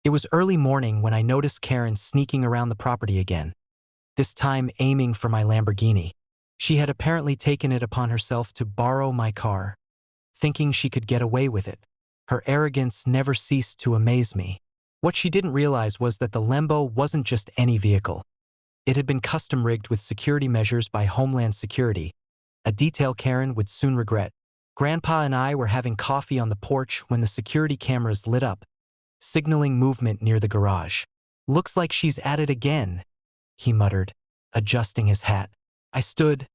It was early morning when I noticed Karen sneaking around the property again, this time aiming for my Lamborghini. She had apparently taken it upon herself to borrow my car, thinking she could get away with it. Her arrogance never ceased to amaze me. What she didn't realize was that the Lambo wasn't just any vehicle. It had been custom-rigged with security measures by Homeland Security, a detail Karen would soon regret. Grandpa and I were having coffee on the porch when the security cameras lit up, signaling movement near the garage. "Looks like she's at it again," he muttered, adjusting his hat. I stood,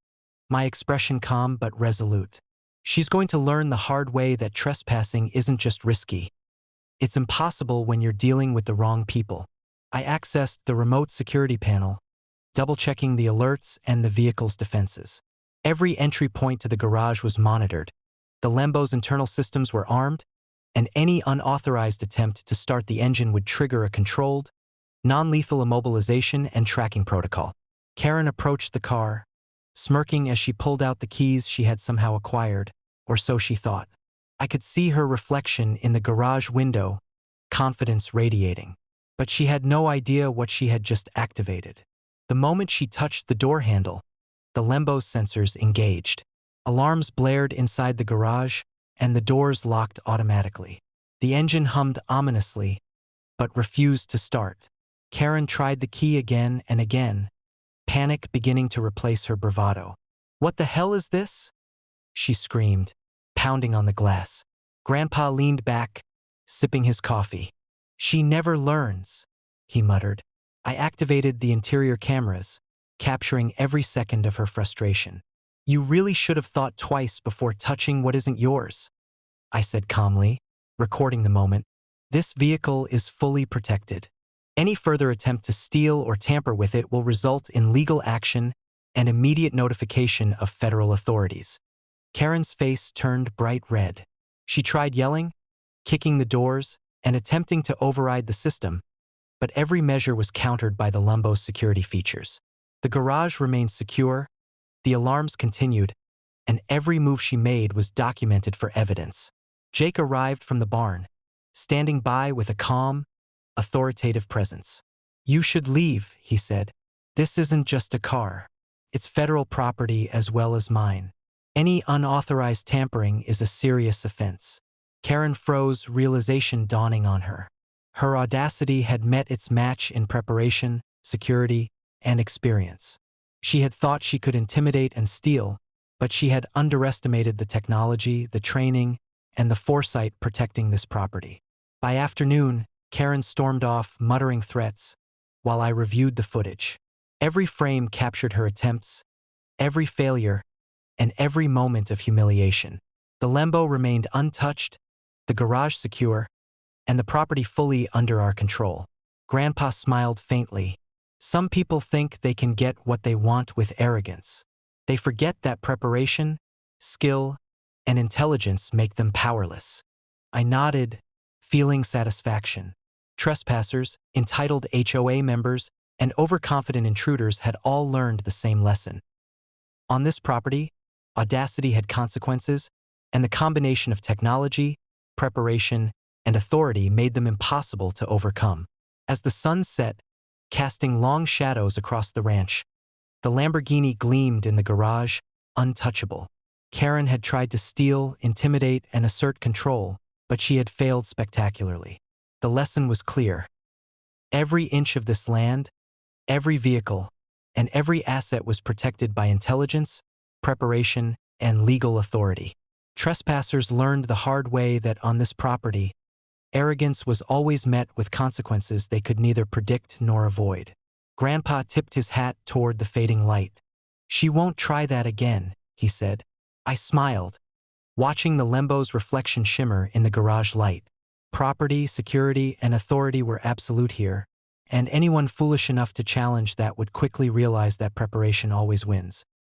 my expression calm but resolute. She's going to learn the hard way that trespassing isn't just risky. It's impossible when you're dealing with the wrong people. I accessed the remote security panel, double-checking the alerts and the vehicle's defenses. Every entry point to the garage was monitored. The Lambo's internal systems were armed, and any unauthorized attempt to start the engine would trigger a controlled, non-lethal immobilization and tracking protocol. Karen approached the car, smirking as she pulled out the keys she had somehow acquired, or so she thought. I could see her reflection in the garage window, confidence radiating. But she had no idea what she had just activated. The moment she touched the door handle, the Lambo's sensors engaged. Alarms blared inside the garage, and the doors locked automatically. The engine hummed ominously, but refused to start. Karen tried the key again and again, panic beginning to replace her bravado. "What the hell is this?" she screamed, pounding on the glass. Grandpa leaned back, sipping his coffee. "She never learns," he muttered. I activated the interior cameras, capturing every second of her frustration. "You really should have thought twice before touching what isn't yours," I said calmly, recording the moment. "This vehicle is fully protected. Any further attempt to steal or tamper with it will result in legal action and immediate notification of federal authorities." Karen's face turned bright red. She tried yelling, kicking the doors, and attempting to override the system, but every measure was countered by the Lambo's security features. The garage remained secure, the alarms continued, and every move she made was documented for evidence. Jake arrived from the barn, standing by with a calm, authoritative presence. "You should leave," he said. "This isn't just a car. It's federal property as well as mine. Any unauthorized tampering is a serious offense." Karen froze, realization dawning on her. Her audacity had met its match in preparation, security, and experience. She had thought she could intimidate and steal, but she had underestimated the technology, the training, and the foresight protecting this property. By afternoon, Karen stormed off, muttering threats, while I reviewed the footage. Every frame captured her attempts, every failure, and every moment of humiliation. The Lambo remained untouched, the garage secure, and the property fully under our control. Grandpa smiled faintly. "Some people think they can get what they want with arrogance. They forget that preparation, skill, and intelligence make them powerless." I nodded, feeling satisfaction. Trespassers, entitled HOA members, and overconfident intruders had all learned the same lesson. On this property, audacity had consequences, and the combination of technology, preparation, and authority made them impossible to overcome. As the sun set, casting long shadows across the ranch, the Lamborghini gleamed in the garage, untouchable. Karen had tried to steal, intimidate, and assert control, but she had failed spectacularly. The lesson was clear. Every inch of this land, every vehicle, and every asset was protected by intelligence, preparation, and legal authority. Trespassers learned the hard way that on this property, arrogance was always met with consequences they could neither predict nor avoid. Grandpa tipped his hat toward the fading light. "She won't try that again," he said. I smiled, watching the Lambo's reflection shimmer in the garage light. Property, security, and authority were absolute here, and anyone foolish enough to challenge that would quickly realize that preparation always wins.